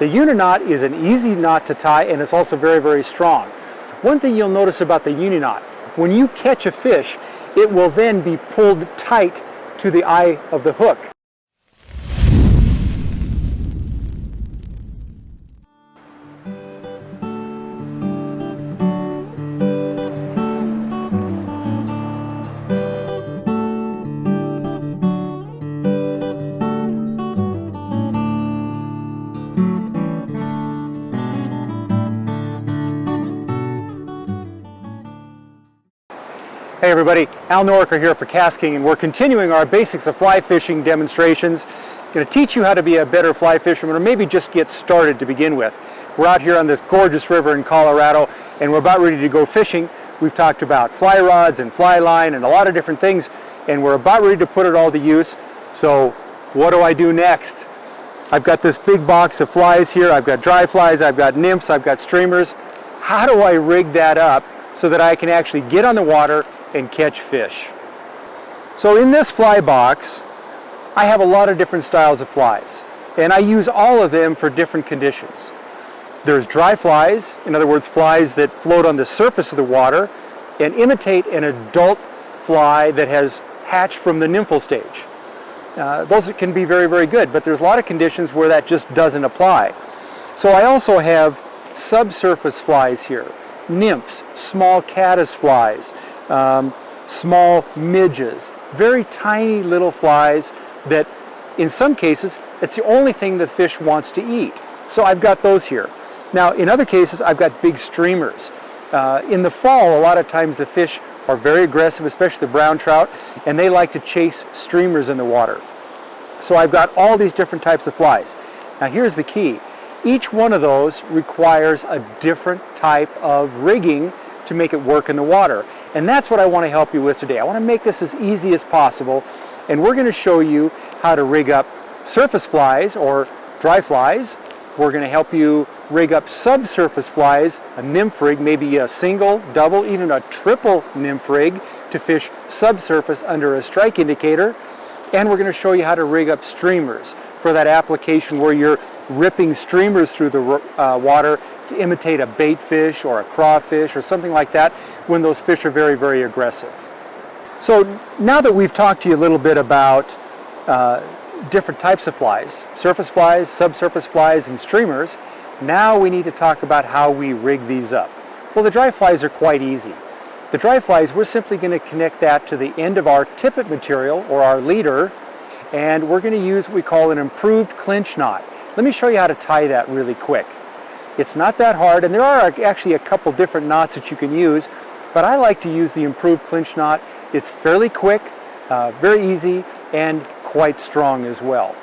The Yuna Knot is an easy knot to tie, and it's also very, very strong. One thing you'll notice about the Uni Knot, when you catch a fish, it will then be pulled tight to the eye of the hook. Hey everybody, Al Noraker here for KastKing, and we're continuing our basics of fly fishing demonstrations. I'm going to teach you how to be a better fly fisherman, or maybe just get started to begin with. We're out here on this gorgeous river in Colorado, and we're about ready to go fishing. We've talked about fly rods and fly line and a lot of different things, and we're about ready to put it all to use. So what do I do next? I've got this big box of flies here. I've got dry flies, I've got nymphs, I've got streamers. How do I rig that up so that I can actually get on the water and catch fish? So in this fly box, I have a lot of different styles of flies, and I use all of them for different conditions. There's dry flies, in other words, flies that float on the surface of the water and imitate an adult fly that has hatched from the nymphal stage. Those can be very, very good, but there's a lot of conditions where that just doesn't apply. So I also have subsurface flies here, nymphs, small caddis flies, small midges, very tiny little flies that in some cases it's the only thing the fish wants to eat. So I've got those here. Now in other cases I've got big streamers. In the fall a lot of times the fish are very aggressive, especially the brown trout, and they like to chase streamers in the water. So I've got all these different types of flies. Now here's the key. Each one of those requires a different type of rigging to make it work in the water. And that's what I want to help you with today. I want to make this as easy as possible, and we're going to show you how to rig up surface flies or dry flies. We're going to help you rig up subsurface flies, a nymph rig, maybe a single, double, even a triple nymph rig to fish subsurface under a strike indicator. And we're going to show you how to rig up streamers for that application where you're ripping streamers through the water to imitate a bait fish or a crawfish or something like that when those fish are very, very aggressive. So now that we've talked to you a little bit about different types of flies, surface flies, subsurface flies, and streamers, now we need to talk about how we rig these up. Well, the dry flies are quite easy. The dry flies, we're simply going to connect that to the end of our tippet material or our leader, and we're going to use what we call an improved clinch knot. Let me show you how to tie that really quick. It's not that hard, and there are actually a couple different knots that you can use, but I like to use the improved clinch knot. It's fairly quick, very easy, and quite strong as well.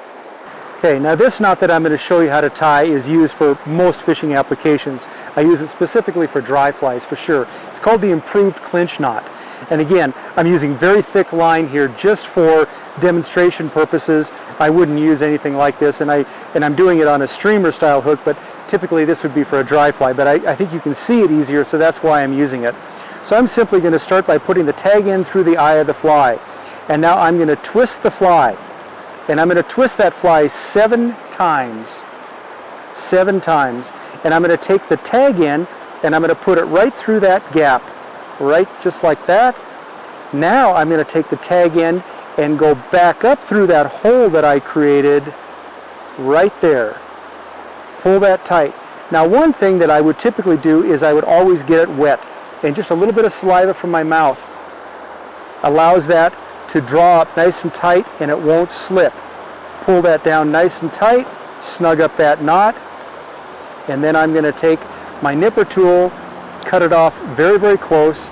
Okay, now this knot that I'm going to show you how to tie is used for most fishing applications. I use it specifically for dry flies for sure. It's called the improved clinch knot. And again, I'm using very thick line here just for demonstration purposes. I wouldn't use anything like this, and I'm doing it on a streamer style hook, but typically this would be for a dry fly, but I think you can see it easier, so that's why I'm using it. So I'm simply going to start by putting the tag in through the eye of the fly, and now I'm going to twist the fly, and I'm going to twist that fly 7 times, and I'm going to take the tag in and I'm going to put it right through that gap, right just like that. Now I'm going to take the tag in and go back up through that hole that I created right there. Pull that tight. Now one thing that I would typically do is I would always get it wet, and just a little bit of saliva from my mouth allows that to draw up nice and tight and it won't slip. Pull that down nice and tight, snug up that knot, and then I'm going to take my nipper tool, cut it off very, very close.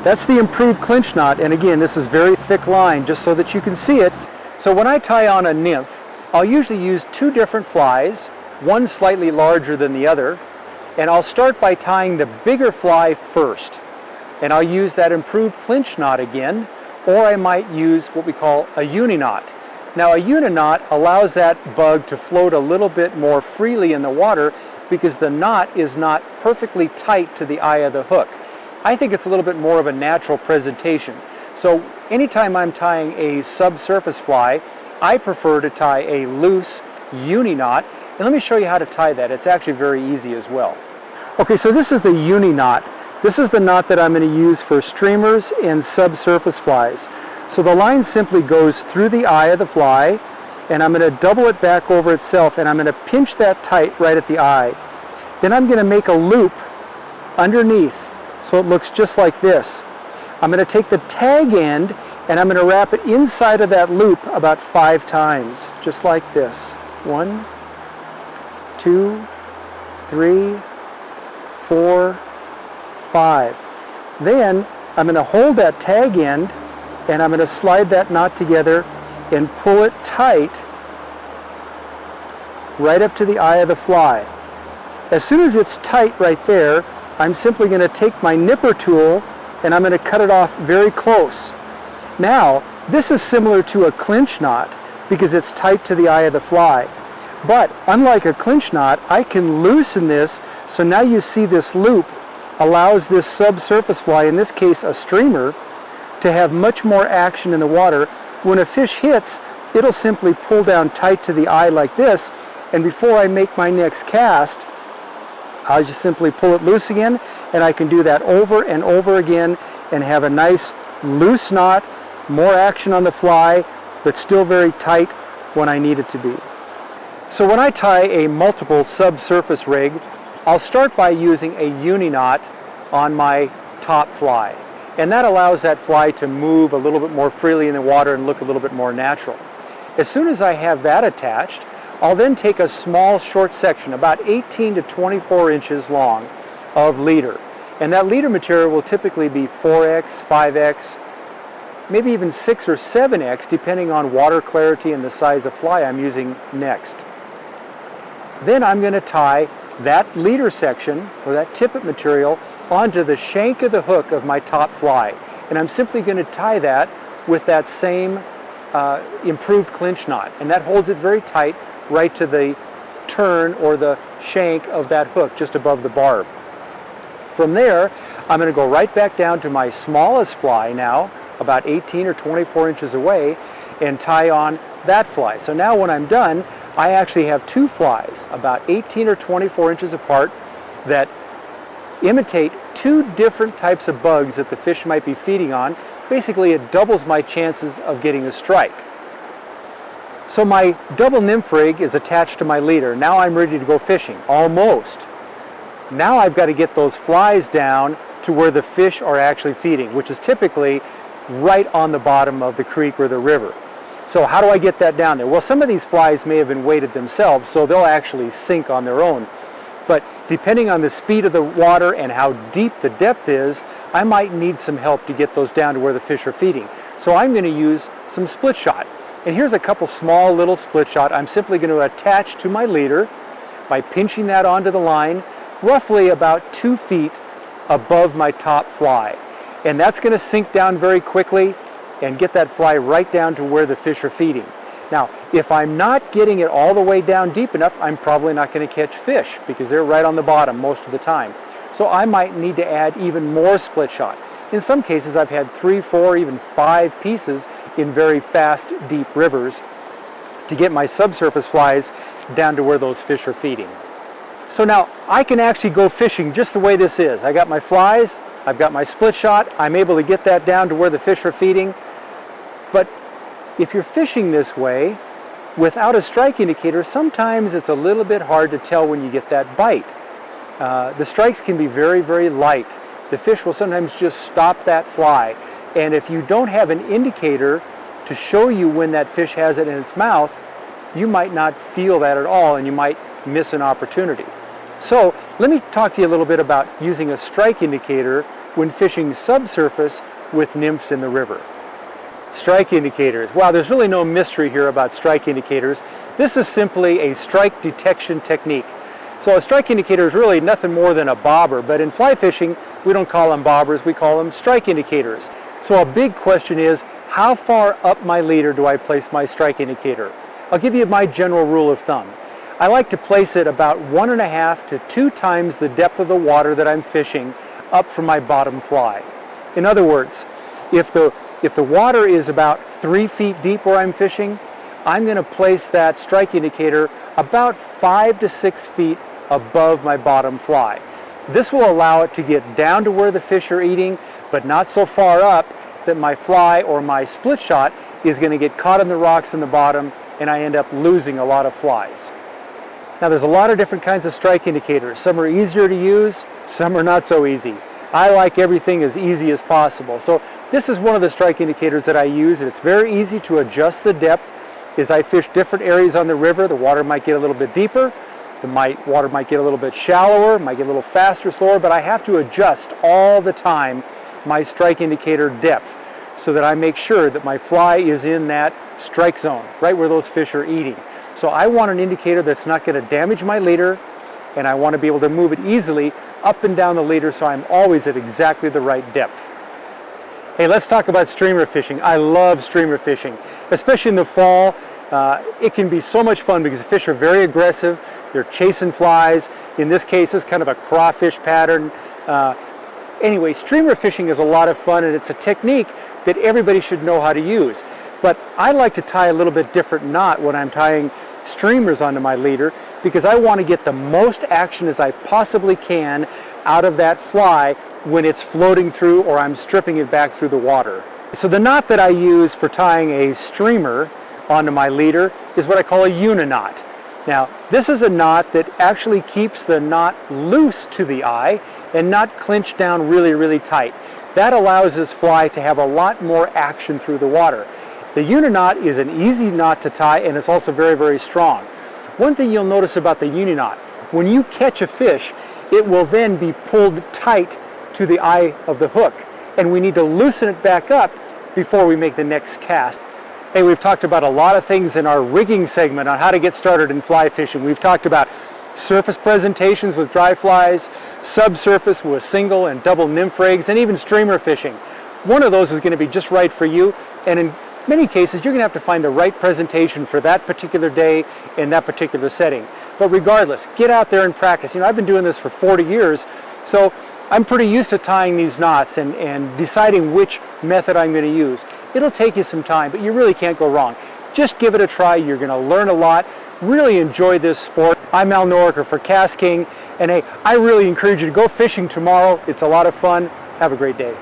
That's the improved clinch knot, and again, this is very thick line just so that you can see it. So when I tie on a nymph, I'll usually use 2 different flies, one slightly larger than the other, and I'll start by tying the bigger fly first. And I'll use that improved clinch knot again, or I might use what we call a Uni Knot. Now a Yuna Knot allows that bug to float a little bit more freely in the water because the knot is not perfectly tight to the eye of the hook. I think it's a little bit more of a natural presentation. So anytime I'm tying a subsurface fly, I prefer to tie a loose Uni Knot, And let me show you how to tie that. It's actually very easy as well. Okay, so this is the Uni Knot. This is the knot that I'm going to use for streamers and subsurface flies. So the line simply goes through the eye of the fly, and I'm going to double it back over itself, and I'm going to pinch that tight right at the eye. Then I'm going to make a loop underneath so it looks just like this. I'm going to take the tag end and I'm going to wrap it inside of that loop about 5 times, just like this. 1, 2, 3, 4, 5. Then I'm going to hold that tag end and I'm going to slide that knot together and pull it tight right up to the eye of the fly. As soon as it's tight right there, I'm simply going to take my nipper tool and I'm going to cut it off very close. Now, this is similar to a clinch knot because it's tight to the eye of the fly. But unlike a clinch knot, I can loosen this, so now you see this loop allows this subsurface fly, in this case a streamer, to have much more action in the water. When a fish hits, it'll simply pull down tight to the eye like this, and before I make my next cast, I'll just simply pull it loose again, and I can do that over and over again and have a nice loose knot, more action on the fly, but still very tight when I need it to be. So when I tie a multiple subsurface rig, I'll start by using a Uni Knot on my top fly. And that allows that fly to move a little bit more freely in the water and look a little bit more natural. As soon as I have that attached, I'll then take a small short section, about 18 to 24 inches long, of leader. And that leader material will typically be 4X, 5X, maybe even 6 or 7X, depending on water clarity and the size of fly I'm using next. Then I'm going to tie that leader section, or that tippet material, onto the shank of the hook of my top fly. And I'm simply going to tie that with that same improved clinch knot. And that holds it very tight right to the turn or the shank of that hook just above the barb. From there, I'm going to go right back down to my smallest fly now, about 18 or 24 inches away, and tie on that fly. So now when I'm done, I actually have 2 flies, about 18 or 24 inches apart, that imitate 2 different types of bugs that the fish might be feeding on. Basically, it doubles my chances of getting a strike. So my double nymph rig is attached to my leader. Now I'm ready to go fishing, almost. Now I've got to get those flies down to where the fish are actually feeding, which is typically right on the bottom of the creek or the river. So how do I get that down there? Well, some of these flies may have been weighted themselves, so they'll actually sink on their own. But depending on the speed of the water and how deep the depth is, I might need some help to get those down to where the fish are feeding. So I'm going to use some split shot. And here's a couple small little split shot I'm simply going to attach to my leader by pinching that onto the line, roughly about 2 feet above my top fly. And that's going to sink down very quickly and get that fly right down to where the fish are feeding. Now, if I'm not getting it all the way down deep enough, I'm probably not going to catch fish because they're right on the bottom most of the time. So I might need to add even more split shot. In some cases, I've had 3, 4, even 5 pieces in very fast, deep rivers to get my subsurface flies down to where those fish are feeding. So now I can actually go fishing just the way this is. I got my flies, I've got my split shot, I'm able to get that down to where the fish are feeding. But if you're fishing this way without a strike indicator, sometimes it's a little bit hard to tell when you get that bite. The strikes can be very, very light. The fish will sometimes just stop that fly. And if you don't have an indicator to show you when that fish has it in its mouth, you might not feel that at all and you might miss an opportunity. So let me talk to you a little bit about using a strike indicator when fishing subsurface with nymphs in the river. Strike indicators. Wow, there's really no mystery here about strike indicators. This is simply a strike detection technique. So a strike indicator is really nothing more than a bobber, but in fly fishing, we don't call them bobbers, we call them strike indicators. So a big question is, how far up my leader do I place my strike indicator? I'll give you my general rule of thumb. I like to place it about 1.5 to 2 times the depth of the water that I'm fishing up from my bottom fly. In other words, if the water is about 3 feet deep where I'm fishing, I'm going to place that strike indicator about 5 to 6 feet above my bottom fly. This will allow it to get down to where the fish are eating, but not so far up that my fly or my split shot is going to get caught in the rocks in the bottom and I end up losing a lot of flies. Now there's a lot of different kinds of strike indicators. Some are easier to use, some are not so easy. I like everything as easy as possible. So this is one of the strike indicators that I use, and it's very easy to adjust the depth. As I fish different areas on the river, the water might get a little bit deeper, the water might get a little bit shallower, might get a little faster, slower, but I have to adjust all the time my strike indicator depth so that I make sure that my fly is in that strike zone, right where those fish are eating. So I want an indicator that's not going to damage my leader, and I want to be able to move it easily up and down the leader so I'm always at exactly the right depth. Hey, let's talk about streamer fishing. I love streamer fishing, especially in the fall. It can be so much fun because the fish are very aggressive. They're chasing flies. In this case, it's kind of a crawfish pattern. Anyway, streamer fishing is a lot of fun, and it's a technique that everybody should know how to use. But I like to tie a little bit different knot when I'm tying streamers onto my leader because I want to get the most action as I possibly can out of that fly when it's floating through or I'm stripping it back through the water. So the knot that I use for tying a streamer onto my leader is what I call a Yuna Knot. Now, this is a knot that actually keeps the knot loose to the eye and not clinched down really, really tight. That allows this fly to have a lot more action through the water. The Yuna Knot is an easy knot to tie, and it's also very, very strong. One thing you'll notice about the Uni Knot, when you catch a fish, it will then be pulled tight to the eye of the hook, and we need to loosen it back up before we make the next cast. Hey, we've talked about a lot of things in our rigging segment on how to get started in fly fishing. We've talked about surface presentations with dry flies, subsurface with single and double nymph rigs, and even streamer fishing. One of those is going to be just right for you, and in many cases you're going to have to find the right presentation for that particular day in that particular setting. But regardless, get out there and practice. You know, I've been doing this for 40 years, so I'm pretty used to tying these knots and deciding which method I'm going to use. It'll take you some time, but you really can't go wrong. Just give it a try. You're going to learn a lot. Really enjoy this sport. I'm Noraker for KastKing, and hey, I really encourage you to go fishing tomorrow. It's a lot of fun. Have a great day.